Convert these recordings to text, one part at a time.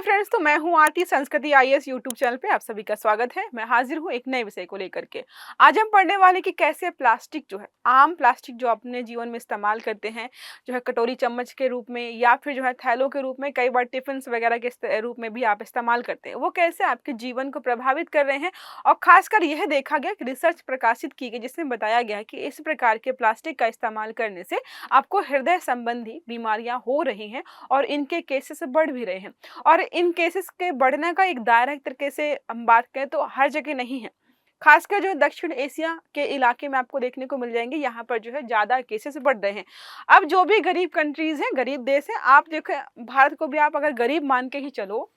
Friends, तो मैं हूँ आरती संस्कृति आईएएस यूट्यूब चैनल पे आप सभी का स्वागत है। मैं हाजिर हूँ एक नए विषय को लेकर के। आज हम पढ़ने वाले कि कैसे प्लास्टिक जो है, आम प्लास्टिक जो अपने जीवन में इस्तेमाल करते हैं, जो है कटोरी चम्मच के रूप में या फिर जो है थैलों के रूप में, कई बार टिफिन वगैरह के रूप में भी आप इस्तेमाल करते हैं, वो कैसे आपके जीवन को प्रभावित कर रहे हैं। और खासकर यह देखा गया कि रिसर्च प्रकाशित की गई जिसमें बताया गया है कि इस प्रकार के प्लास्टिक का इस्तेमाल करने से आपको हृदय संबंधी बीमारियां हो रही हैं और इनके केसेस बढ़ भी रहे हैं। और इन केसेस के बढ़ने का एक दायरा एक तरीके से हम बात करें तो हर जगह नहीं है। खासकर जो दक्षिण एशिया के इलाके में आपको देखने को मिल जाएंगे, यहाँ पर जो है ज्यादा केसेस बढ़ रहे हैं। अब जो भी गरीब कंट्रीज हैं, गरीब देश हैं, आप देखो भारत को भी आप अगर गरीब मान के ही चलो,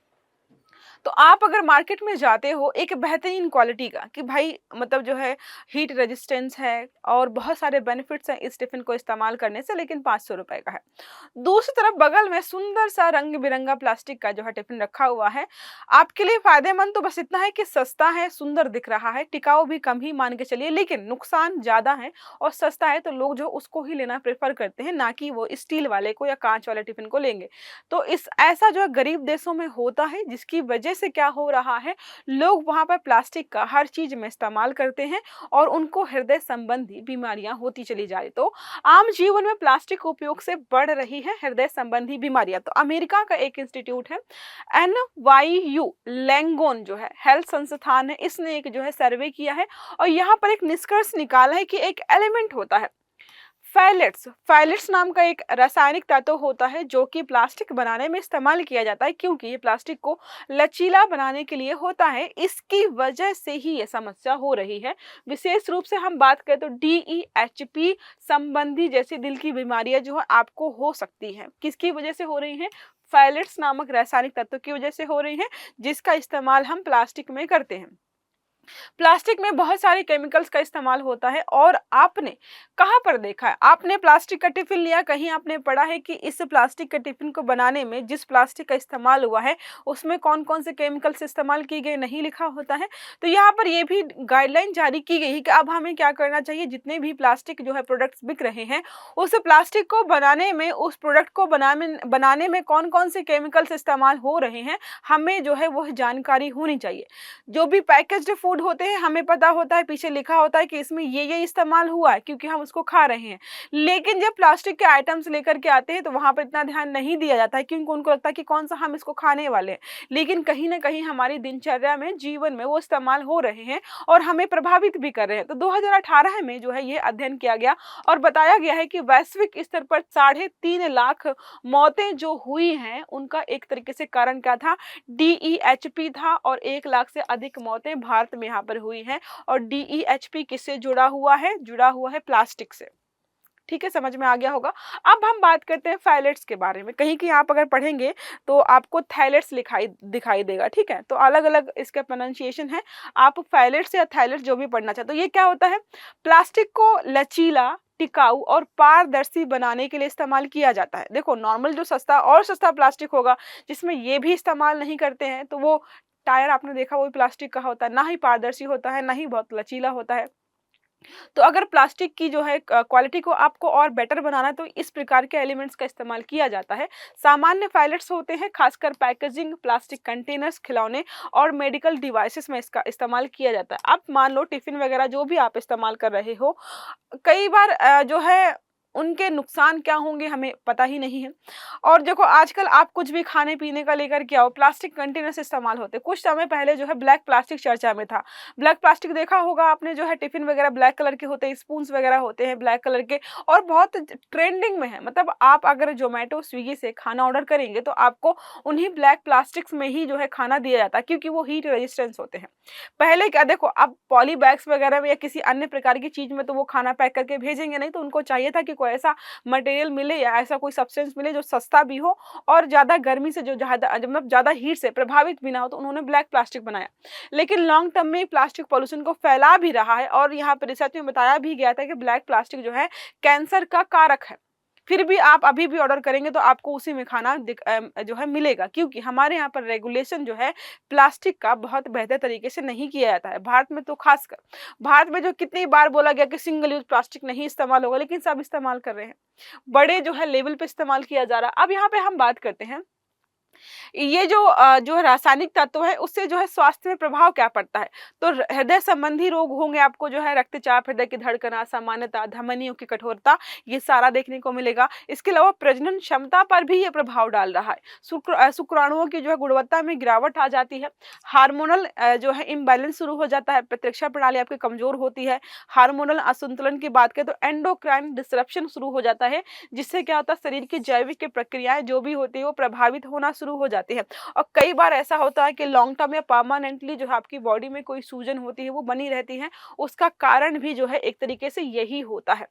तो आप अगर मार्केट में जाते हो एक बेहतरीन क्वालिटी का कि भाई मतलब जो है हीट रेजिस्टेंस है और बहुत सारे बेनिफिट्स हैं इस टिफिन को इस्तेमाल करने से, लेकिन 500 रुपए का है। दूसरी तरफ बगल में सुंदर सा रंग बिरंगा प्लास्टिक का जो है टिफिन रखा हुआ है। आपके लिए फायदेमंद तो बस इतना है कि सस्ता है, सुंदर दिख रहा है, टिकाऊ भी कम ही मान के चलिए, लेकिन नुकसान ज्यादा है। और सस्ता है तो लोग जो उसको ही लेना प्रेफर करते हैं, ना कि वो स्टील वाले को या कांच वाले टिफिन को लेंगे। तो इस ऐसा जो है गरीब देशों में होता है, जिसकी वजह से क्या हो रहा है, लोग वहां पर प्लास्टिक का हर चीज में इस्तेमाल करते हैं और उनको हृदय संबंधी बीमारियां होती चली जा रही। तो आम जीवन में प्लास्टिक उपयोग से बढ़ रही है हृदय संबंधी बीमारियां। तो अमेरिका का एक इंस्टीट्यूट है NYU लैंगोन जो है हेल्थ संस्थान है, इसने एक जो है सर्वे किया है और यहाँ पर एक निष्कर्ष निकाला है कि एक एलिमेंट होता है फाइलेट्स। फाइलेट्स नाम का एक रासायनिक तत्व होता है जो कि प्लास्टिक बनाने में इस्तेमाल किया जाता है, क्योंकि ये प्लास्टिक को लचीला बनाने के लिए होता है। इसकी वजह से ही ये समस्या हो रही है। विशेष रूप से हम बात करें तो DEHP संबंधी जैसी दिल की बीमारियां जो है आपको हो सकती है। किसकी वजह से हो रही हैं? फाइलेट्स नामक रासायनिक तत्व की वजह से हो रही है, जिसका इस्तेमाल हम प्लास्टिक में करते हैं। प्लास्टिक में बहुत सारे केमिकल्स का इस्तेमाल होता है और आपने कहाँ पर देखा है? आपने प्लास्टिक का टिफिन लिया, कहीं आपने पढ़ा है कि इस प्लास्टिक के टिफिन को बनाने में जिस प्लास्टिक का इस्तेमाल हुआ है उसमें कौन कौन से केमिकल्स इस्तेमाल किए गए, नहीं लिखा होता है। तो यहाँ पर ये भी गाइडलाइन जारी की गई है कि अब हमें क्या करना चाहिए, जितने भी प्लास्टिक जो है प्रोडक्ट्स बिक रहे हैं, उस प्लास्टिक को बनाने में, उस प्रोडक्ट को बनाने में कौन कौन से केमिकल्स इस्तेमाल हो रहे हैं, हमें जो है वह जानकारी होनी चाहिए। जो भी पैकेज्ड फूड होते हैं, हमें पता होता है, पीछे लिखा होता है कि इसमें ये इस्तेमाल हुआ है, क्योंकि हम उसको खा रहे हैं। लेकिन जब प्लास्टिक के आइटम्स लेकर के आते हैं तो वहां पर इतना ध्यान नहीं दिया जाता है, क्योंकि उनको लगता है कि कौन सा हम इसको खाने वाले हैं। लेकिन कहीं ना कहीं हमारी दिनचर्या में, जीवन में वो इस्तेमाल हो रहे हैं और हमें प्रभावित भी कर रहे हैं। तो 2018 में जो है ये अध्ययन किया गया और बताया गया है कि वैश्विक स्तर पर 3.5 लाख मौतें जो हुई हैं, उनका एक तरीके से कारण क्या था? DEHP था। और 1 लाख से अधिक मौतें भारत में यहाँ पर हुई हैं। और DEHP किससे जुड़ा हुआ है? जुड़ा हुआ है प्लास्टिक से। ठीक है, समझ में आ गया होगा। अब हम बात करते हैं फाइलेट्स के बारे में। कहीं आप अगर पढ़ेंगे तो आपको थाइलेट्स दिखाई देगा। ठीक है, तो अलग अलग इसका प्रोनाउंसिएशन है। आप फाइलेट्स या थाइलेट्स जो भी पढ़ना चाहते हो। ये क्या होता है? प्लास्टिक को लचीला, टिकाऊ और पारदर्शी बनाने के लिए इस्तेमाल किया जाता है। देखो, नॉर्मल जो सस्ता प्लास्टिक होगा जिसमें ये भी इस्तेमाल नहीं करते हैं, तो वो टायर आपने देखा वो प्लास्टिक का होता है, ना ही पारदर्शी होता है, ना ही बहुत लचीला होता है। तो अगर प्लास्टिक की जो है क्वालिटी को आपको और बेटर बनाना है तो इस प्रकार के एलिमेंट्स का इस्तेमाल किया जाता है। सामान्य फाइलेट्स होते हैं, खासकर पैकेजिंग, प्लास्टिक कंटेनर्स, खिलौने और मेडिकल डिवाइसेस में इसका इस्तेमाल किया जाता है। अब मान लो टिफिन वगैरह जो भी आप इस्तेमाल कर रहे हो, कई बार जो है उनके नुकसान क्या होंगे हमें पता ही नहीं है। और देखो, आजकल आप कुछ भी खाने पीने का लेकर के आओ, प्लास्टिक कंटेनर्स इस्तेमाल होते हैं। कुछ समय पहले जो है ब्लैक प्लास्टिक चर्चा में था। ब्लैक प्लास्टिक देखा होगा आपने, जो है टिफिन वगैरह ब्लैक कलर के होते हैं, स्पून्स वगैरह होते हैं ब्लैक कलर के, और बहुत ट्रेंडिंग में है। मतलब आप अगर जोमेटो, स्विगी से खाना ऑर्डर करेंगे तो आपको उन्हीं ब्लैक प्लास्टिक्स में ही जो है खाना दिया जाता है, क्योंकि वो हीट रेजिस्टेंस होते हैं। पहले क्या, देखो अब पॉली बैग्स वगैरह में या किसी अन्य प्रकार की चीज में तो वो खाना पैक करके भेजेंगे नहीं, तो उनको चाहिए था कि कोई ऐसा मटेरियल मिले या ऐसा कोई सब्सटेंस मिले जो सस्ता भी हो और ज्यादा गर्मी से, जो मतलब ज्यादा हीट से प्रभावित भी ना हो। तो उन्होंने ब्लैक प्लास्टिक बनाया। लेकिन लॉन्ग टर्म में प्लास्टिक पॉल्यूशन को फैला भी रहा है और यहाँ पर रिसर्च में बताया भी गया था कि ब्लैक प्लास्टिक जो है कैंसर का कारक है। फिर भी आप अभी भी ऑर्डर करेंगे तो आपको उसी में खाना जो है मिलेगा, क्योंकि हमारे यहाँ पर रेगुलेशन जो है प्लास्टिक का बहुत बेहतर तरीके से नहीं किया जाता है। भारत में तो खासकर, भारत में जो कितनी बार बोला गया कि सिंगल यूज प्लास्टिक नहीं इस्तेमाल होगा, लेकिन सब इस्तेमाल कर रहे हैं। बड़े जो है लेवल पे इस्तेमाल किया जा रहा है। अब यहाँ पे हम बात करते हैं ये जो रासायनिक तत्व है उससे जो है स्वास्थ्य में प्रभाव क्या पड़ता है? तो हृदय संबंधी रोग होंगे, आपको जो है रक्तचाप, हृदय की धड़कन, असामान्यता, धमनियों की कठोरता, ये सारा देखने को मिलेगा। इसके अलावा प्रजनन क्षमता पर भी ये प्रभाव डाल रहा है। शुक्राणुओं की जो है गुणवत्ता में गिरावट आ जाती है। हार्मोनल जो है इम्बैलेंस शुरू हो जाता है, प्रतिरक्षा प्रणाली आपकी कमजोर होती है। हार्मोनल असंतुलन की बात करें तो एंडोक्राइन डिसरप्शन शुरू हो जाता है, जिससे क्या होता है शरीर की जैविक की प्रक्रियाएं जो भी होती है वो प्रभावित होना शुरू हो जाती है। और कई बार ऐसा होता है कि लॉन्ग टर्म या परमानेंटली जो है आपकी बॉडी में कोई सूजन होती है वो बनी रहती है। उसका कारण भी जो है एक तरीके से यही होता है।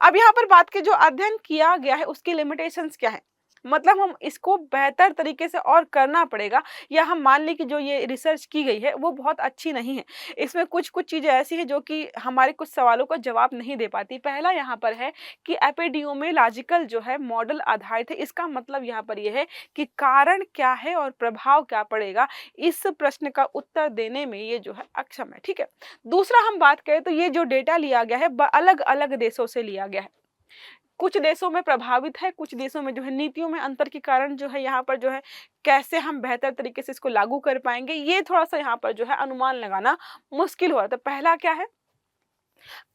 अब यहाँ पर बात की, जो अध्ययन किया गया है उसकी लिमिटेशंस क्या है, मतलब हम इसको बेहतर तरीके से और करना पड़ेगा, या हम मान लें कि जो ये रिसर्च की गई है वो बहुत अच्छी नहीं है। इसमें कुछ कुछ चीज़ें ऐसी हैं जो कि हमारे कुछ सवालों का जवाब नहीं दे पाती। पहला यहाँ पर है कि एपिडियोमोलॉजिकल जो है मॉडल आधारित है। इसका मतलब यहाँ पर यह है कि कारण क्या है और प्रभाव क्या पड़ेगा, इस प्रश्न का उत्तर देने में ये जो है अक्षम है। ठीक है। दूसरा हम बात करें तो ये जो डेटा लिया गया है अलग अलग देशों से लिया गया है। कुछ देशों में प्रभावित है, कुछ देशों में जो है नीतियों में अंतर के कारण जो है यहाँ पर जो है कैसे हम बेहतर तरीके से इसको लागू कर पाएंगे, ये थोड़ा सा यहाँ पर जो है अनुमान लगाना मुश्किल हो रहा है। तो पहला क्या है,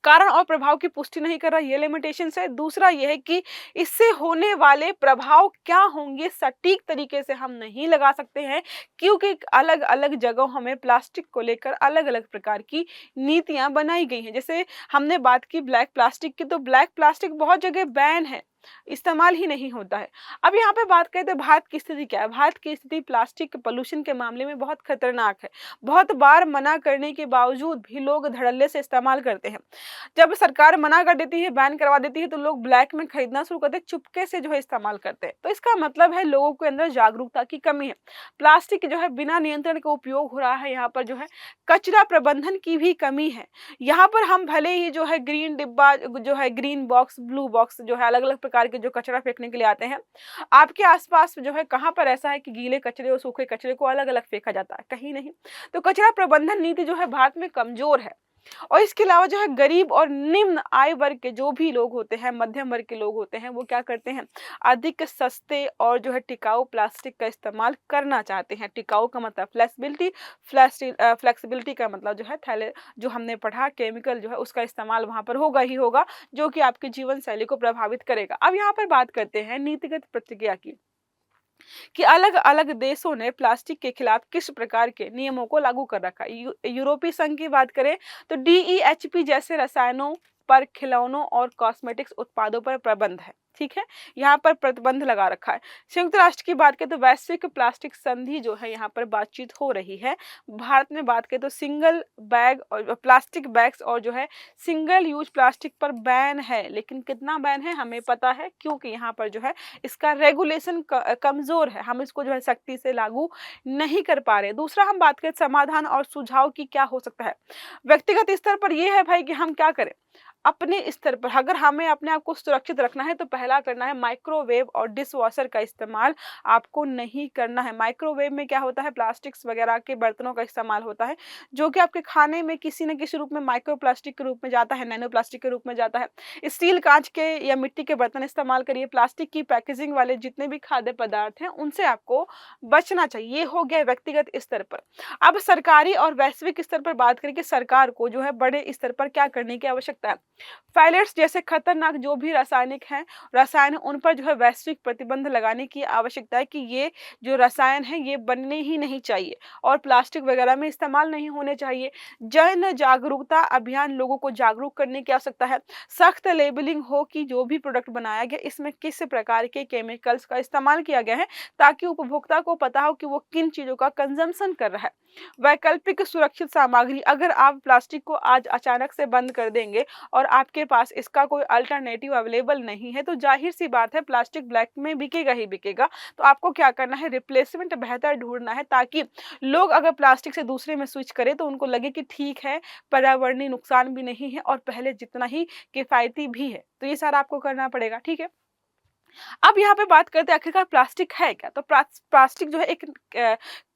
कारण और प्रभाव की पुष्टि नहीं कर रहा, ये लिमिटेशंस है। दूसरा ये है कि इससे होने वाले प्रभाव क्या होंगे सटीक तरीके से हम नहीं लगा सकते हैं, क्योंकि अलग अलग जगहों में प्लास्टिक को लेकर अलग अलग प्रकार की नीतियां बनाई गई हैं। जैसे हमने बात की ब्लैक प्लास्टिक की, तो ब्लैक प्लास्टिक बहुत जगह बैन है, इस्तेमाल ही नहीं होता है। अब यहाँ पे बात करें तो भारत की स्थिति क्या है। भारत की स्थिति प्लास्टिक पोल्यूशन के मामले में बहुत खतरनाक है। बहुत बार मना करने के बावजूद भी लोग धड़ल्ले से इस्तेमाल करते हैं। जब सरकार मना कर देती है, बैन करवा देती है, तो लोग ब्लैक में खरीदना शुरू करते हैं, चुपके से जो है इस्तेमाल करते हैं। तो इसका मतलब है लोगों के अंदर जागरूकता की कमी है। प्लास्टिक जो है बिना नियंत्रण के उपयोग हो रहा है। यहाँ पर जो है कचरा प्रबंधन की भी कमी है। यहाँ पर हम भले ही जो है ग्रीन डिब्बा जो है, ग्रीन बॉक्स, ब्लू बॉक्स जो है, अलग अलग प्रकार के जो कचरा फेंकने के लिए आते हैं, आपके आसपास जो है कहाँ पर ऐसा है कि गीले कचरे और सूखे कचरे को अलग अलग फेंका जाता है? कहीं नहीं। तो कचरा प्रबंधन नीति जो है भारत में कमजोर है। और इसके अलावा जो है गरीब और निम्न आय वर्ग के जो भी लोग होते हैं, मध्यम वर्ग के लोग होते हैं, वो क्या करते हैं, अधिक सस्ते और जो है टिकाऊ प्लास्टिक का इस्तेमाल करना चाहते हैं। टिकाऊ का मतलब फ्लेक्सिबिलिटी, फ्लेक्सिबिलिटी का मतलब जो है थैले, जो हमने पढ़ा केमिकल जो है उसका इस्तेमाल वहां पर होगा ही होगा, जो कि आपकी जीवन शैली को प्रभावित करेगा। अब यहाँ पर बात करते हैं नीतिगत प्रतिक्रिया की, कि अलग अलग देशों ने प्लास्टिक के खिलाफ किस प्रकार के नियमों को लागू कर रखा है। यूरोपीय संघ की बात करें तो डीईएचपी जैसे रसायनों पर, खिलौनों और कॉस्मेटिक्स उत्पादों पर प्रतिबंध है। ठीक है, यहाँ पर प्रतिबंध लगा रखा है। संयुक्त राष्ट्र की बात करें तो वैश्विक प्लास्टिक संधि जो है यहाँ पर बातचीत हो रही है। भारत में बात करें तो सिंगल बैग और प्लास्टिक बैग्स और जो है सिंगल यूज प्लास्टिक पर बैन है। लेकिन कितना बैन है हमें पता है, क्योंकि यहाँ पर जो है इसका रेगुलेशन कमजोर है, हम इसको जो है सख्ती से लागू नहीं कर पा रहे। दूसरा हम बात करें समाधान और सुझाव की, क्या हो सकता है। व्यक्तिगत स्तर पर यह है भाई कि हम क्या करें, अपने स्तर पर अगर हमें अपने आप को सुरक्षित रखना है तो पहला करना है माइक्रोवेव और डिश वॉशर का इस्तेमाल आपको नहीं करना है। माइक्रोवेव में क्या होता है, प्लास्टिक्स वगैरह के बर्तनों का इस्तेमाल होता है, जो कि आपके खाने में किसी न किसी रूप में माइक्रो प्लास्टिक के रूप में जाता है, नैनो प्लास्टिक के रूप में जाता है। स्टील, कांच के या मिट्टी के बर्तन इस्तेमाल करिए। प्लास्टिक की पैकेजिंग वाले जितने भी खाद्य पदार्थ हैं उनसे आपको बचना चाहिए। ये हो गया व्यक्तिगत स्तर पर। अब सरकारी और वैश्विक स्तर पर बात करें कि सरकार को जो है बड़े स्तर पर क्या करने की आवश्यकता है। फाइलेट्स जैसे खतरनाक जो भी रासायनिक हैं, रसायन, उन पर जो है वैश्विक प्रतिबंध लगाने की आवश्यकता है, कि ये जो रसायन है ये बनने ही नहीं चाहिए और प्लास्टिक वगैरह में इस्तेमाल नहीं होने चाहिए। जन जागरूकता अभियान, लोगों को जागरूक करने की आवश्यकता है। सख्त लेबलिंग हो कि जो भी प्रोडक्ट बनाया गया इसमें किस प्रकार के केमिकल्स का इस्तेमाल किया गया है, ताकि उपभोक्ता को पता हो कि वो किन चीजों का कंजम्पशन कर रहा है। वैकल्पिक सुरक्षित सामग्री, अगर आप प्लास्टिक को आज अचानक से बंद कर देंगे और आपके पास इसका कोई अल्टरनेटिव अवेलेबल नहीं है, तो जाहिर सी बात है प्लास्टिक ब्लैक में बिकेगा ही बिकेगा। तो आपको क्या करना है, रिप्लेसमेंट बेहतर ढूंढना है, ताकि लोग अगर प्लास्टिक से दूसरे में स्विच करें तो उनको लगे कि ठीक है, पर्यावरणीय नुकसान भी नहीं है और पहले जितना ही किफायती भी है। तो ये सारा आपको करना पड़ेगा। ठीक है। अब यहाँ पे बात करते हैं आखिरकार प्लास्टिक है क्या। तो प्लास्टिक जो है एक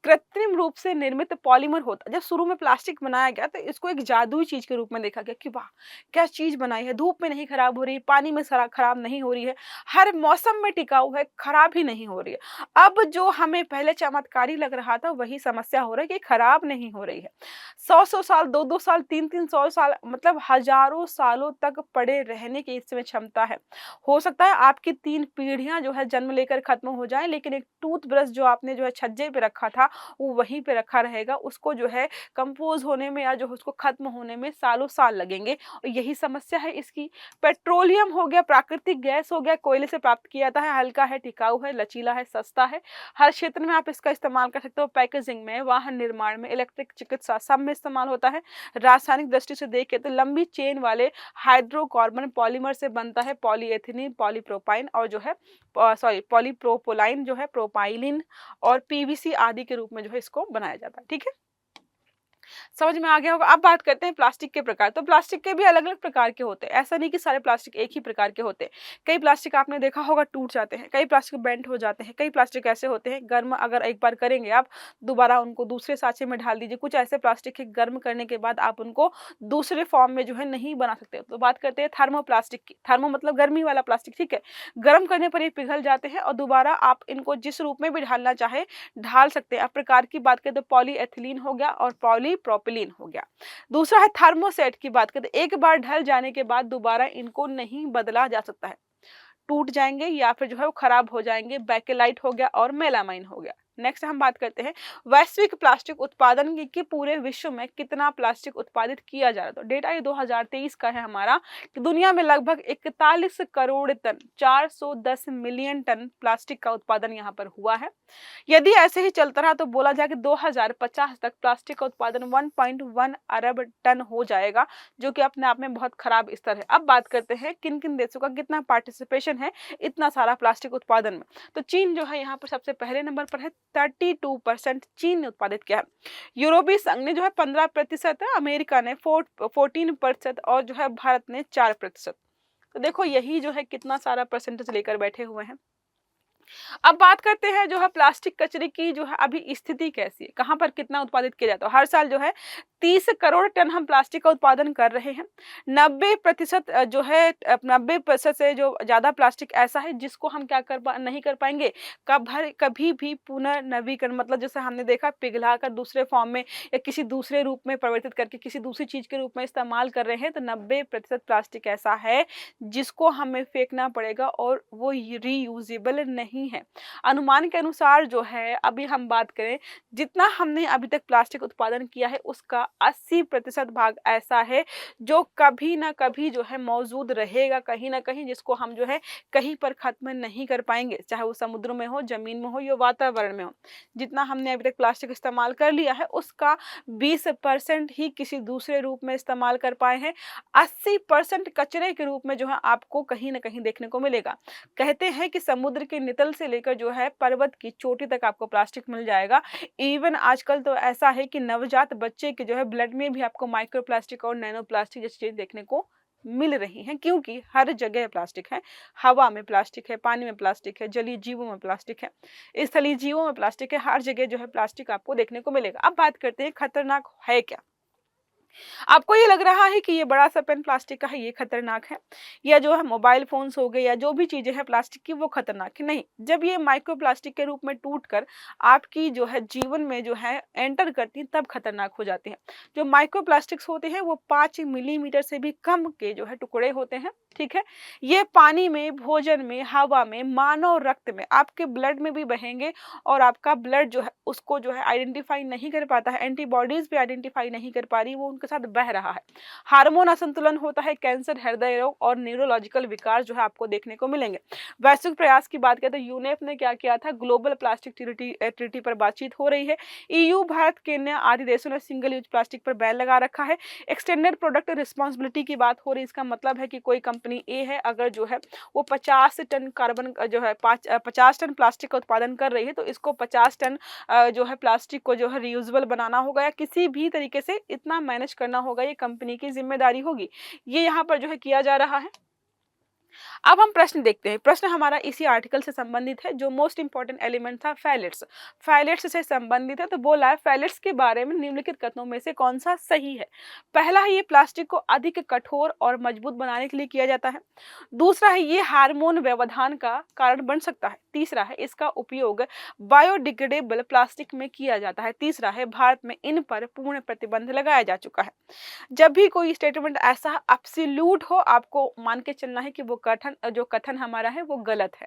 कृत्रिम रूप से निर्मित पॉलीमर होता है। जब शुरू में प्लास्टिक बनाया गया तो इसको एक जादुई चीज़ के रूप में देखा गया कि वाह! क्या चीज़ बनाई है, धूप में नहीं खराब हो रही, पानी में सरा खराब नहीं हो रही है, हर मौसम में टिकाऊ है, खराब ही नहीं हो रही है। अब जो हमें पहले चमत्कारी लग रहा था वही समस्या हो रहा है कि खराब नहीं हो रही है। 100-100 साल, 2-2 साल, 3-3 100 साल मतलब हज़ारों सालों तक पड़े रहने की इसमें क्षमता है। हो सकता है आपकी 3 पीढ़ियाँ जो है जन्म लेकर खत्म हो जाएँ, लेकिन एक टूथब्रश जो आपने जो है छज्जे पे रखा था, वो वहीं पे रखा रहेगा। उसको जो है कंपोज़ होने में या जो उसको खत्म होने में सालों-साल लगेंगे और यही समस्या है इसकी। पेट्रोलियम हो गया, प्राकृतिक गैस हो गया, कोयले से प्राप्त किया जाता है, हल्का है, टिकाऊ है, लचीला है, सस्ता है। हर क्षेत्र में आप इसका इस्तेमाल कर सकते हो, पैकेजिंग में, वाहन निर्माण में, इलेक्ट्रिक चिकित्सा सब में इस्तेमाल होता है। रासायनिक दृष्टि से देखें तो लंबी चेन वाले हाइड्रोकार्बन पॉलीमर से बनता है, पॉलीएथिलीन, पॉलीप्रोपाइन और जो है पॉलीप्रोपोलाइन जो है, प्रोपाइलिन और पीवीसी आदि के रूप में जो है इसको बनाया जाता है। ठीक है? समझ में आ गया होगा। अब बात करते हैं प्लास्टिक के प्रकार। तो प्लास्टिक के भी अलग-अलग प्रकार के होते हैं। ऐसा नहीं कि सारे प्लास्टिक एक ही प्रकार के होते हैं। कई प्लास्टिक आपने देखा होगा टूट जाते हैं, कई प्लास्टिक बेंट हो जाते हैं, कई प्लास्टिक ऐसे होते हैं गर्म अगर एक बार करेंगे आप, दोबारा उनको दूसरे साँचे में ढाल दीजिए। कुछ ऐसे प्लास्टिक है गर्म करने के बाद आप उनको दूसरे फॉर्म में जो है नहीं बना सकते। तो बात करते हैं थर्मोप्लास्टिक की। थर्मो मतलब गर्मी वाला प्लास्टिक, ठीक है? गर्म करने पर ये पिघल जाते हैं और दोबारा आप इनको जिस रूप में भी ढालना चाहे ढाल सकते हैं। अब प्रकार की बात करें तो पॉलीएथिलीन हो गया और पॉलीप्रोपिलीन हो गया। दूसरा है थर्मोसेट की बात करें, एक बार ढल जाने के बाद दोबारा इनको नहीं बदला जा सकता है। टूट जाएँगे या फिर जो है वो खराब हो जाएँगे। बेकेलाइट हो गया और मेलामाइन हो गया। नेक्स्ट हम बात करते हैं वैश्विक प्लास्टिक उत्पादन की कि पूरे विश्व में कितना प्लास्टिक उत्पादित किया जा रहा है। तो डेटा ये 2023 का है हमारा कि दुनिया में लगभग 41 crore ton 410 million ton plastic का उत्पादन यहाँ पर हुआ है। यदि ऐसे ही चलता रहा तो बोला जाए कि 2050 तक प्लास्टिक का उत्पादन 1.1 अरब टन हो जाएगा, जो कि अपने आप में बहुत खराब स्तर है। अब बात करते हैं किन-किन देशों का कितना पार्टिसिपेशन है इतना सारा प्लास्टिक उत्पादन में। तो चीन जो है यहाँ पर सबसे पहले नंबर पर है, 32% चीन ने उत्पादित किया है। यूरोपीय संघ ने जो है 15% है, अमेरिका ने 14% और जो है भारत ने 4%। तो देखो यही जो है कितना सारा परसेंटेज लेकर बैठे हुए हैं। अब बात करते हैं जो है प्लास्टिक कचरे की जो है अभी स्थिति कैसी है, कहाँ पर कितना उत्पादित किया जाता है। हर साल जो है 30 करोड़ टन हम प्लास्टिक का उत्पादन कर रहे हैं। 90% जो है 90% से जो ज़्यादा प्लास्टिक ऐसा है जिसको हम क्या नहीं कर पाएंगे, कभी भी पुनर्नवीकरण मतलब जैसे हमने देखा पिघला कर दूसरे फॉर्म में या किसी दूसरे रूप में परिवर्तित करके किसी दूसरी चीज़ के रूप में इस्तेमाल कर रहे हैं। तो 90% प्लास्टिक ऐसा है जिसको हमें फेंकना पड़ेगा और वो रीयूजेबल नहीं है। अनुमान के अनुसार जो है अभी हम बात करें जितना हमने अभी तक प्लास्टिक उत्पादन किया है उसका 80% भाग ऐसा है जो कभी ना कभी जो है मौजूद रहेगा कहीं ना कहीं, जिसको हम जो है कहीं पर खत्म नहीं कर पाएंगे, चाहे वो समुद्र में हो, जमीन में हो या वातावरण में हो। जितना हमने अभी तक प्लास्टिक इस्तेमाल कर लिया है उसका 20% ही किसी दूसरे रूप में इस्तेमाल कर पाए हैं। 80% कचरे के रूप में जो है आपको कहीं ना कहीं देखने को मिलेगा। कहते हैं कि समुद्र के नितल से लेकर जो है पर्वत की चोटी तक आपको प्लास्टिक मिल जाएगा। इवन आजकल तो ऐसा है कि नवजात बच्चे के जो है ब्लड में भी आपको माइक्रो प्लास्टिक और नैनो प्लास्टिक जैसी चीज देखने को मिल रही हैं, क्योंकि हर जगह प्लास्टिक है। हवा में प्लास्टिक है, पानी में प्लास्टिक है, जलीय जीवों में प्लास्टिक है, स्थलीय जीवों में प्लास्टिक है, हर जगह जो है प्लास्टिक आपको देखने को मिलेगा। अब बात करते हैं खतरनाक है क्या। आपको ये लग रहा है कि ये बड़ा सा पेन प्लास्टिक का है, ये खतरनाक है, या जो है मोबाइल फोन्स हो गए या जो भी चीजें हैं प्लास्टिक की वो खतरनाक है। नहीं, जब ये माइक्रो प्लास्टिक के रूप में टूटकर आपकी जो है जीवन में जो है एंटर करती हैं तब खतरनाक हो जाती हैं। जो माइक्रो प्लास्टिक्स होते हैं वो 5 मिलीमीटर से भी कम के जो है टुकड़े होते हैं। ठीक है, ये पानी में, भोजन में, हवा में, मानव रक्त में, आपके ब्लड में भी बहेंगे और आपका ब्लड जो है उसको जो है आइडेंटिफाई नहीं कर पाता है, एंटीबॉडीज भी आइडेंटिफाई नहीं कर पा रही, वो उनके साथ बह रहा है। हार्मोन असंतुलन होता है, कैंसर, हृदय रोग और न्यूरोलॉजिकल विकार जो है आपको देखने को मिलेंगे। वैश्विक प्रयास की बात करें तो यूनेप ने क्या किया था, ग्लोबल प्लास्टिक ट्रीटी पर बातचीत हो रही है। ईयू, भारत, केन्या आदि देशों ने सिंगल यूज प्लास्टिक पर बैन लगा रखा है। एक्सटेंडेड प्रोडक्ट रिस्पॉन्सिबिलिटी की बात हो रही है। इसका मतलब है कि कोई कंपनी ए है अगर जो है वो 50 टन कार्बन जो है 50 टन प्लास्टिक का उत्पादन कर रही है तो इसको 50 टन जो है प्लास्टिक को जो है रीयूजेबल बनाना होगा या किसी भी तरीके से इतना मैनेज करना होगा, ये कंपनी की जिम्मेदारी होगी। ये यहाँ पर जो है किया जा रहा है। अब हम प्रश्न देखते हैं। प्रश्न हमारा इसी आर्टिकल से संबंधित है, जो मोस्ट इंपॉर्टेंट एलिमेंट था फैलेट्स। फैलेट्स से संबंधित है, तो बोला है फैलेट्स के बारे में निम्नलिखित कथनों में से कौन सा सही है। पहला है ये प्लास्टिक को अधिक कठोर और मजबूत बनाने के लिए किया जाता है। दूसरा है ये हार्मोन व्यवधान का कारण बन सकता है। तीसरा है इसका उपयोग बायोडिग्रेडेबल प्लास्टिक में किया जाता है। तीसरा है भारत में इन पर पूर्ण प्रतिबंध लगाया जा चुका है। जब भी कोई स्टेटमेंट ऐसा एब्सोल्यूट हो, आपको मान के चलना है कि वो कथन हमारा है वो गलत है।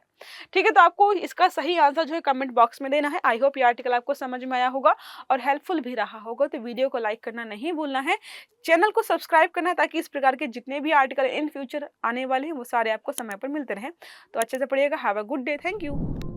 ठीक है, तो आपको इसका सही आंसर जो है कमेंट बॉक्स में देना है। आई होप ये आर्टिकल आपको समझ में आया होगा और हेल्पफुल भी रहा होगा। तो वीडियो को लाइक करना नहीं भूलना है, चैनल को सब्सक्राइब करना है, ताकि इस प्रकार के जितने भी आर्टिकल इन फ्यूचर आने वाले हैं वो सारे आपको समय पर मिलते रहें। तो अच्छे से पढ़िएगा। Have a good day. Thank you.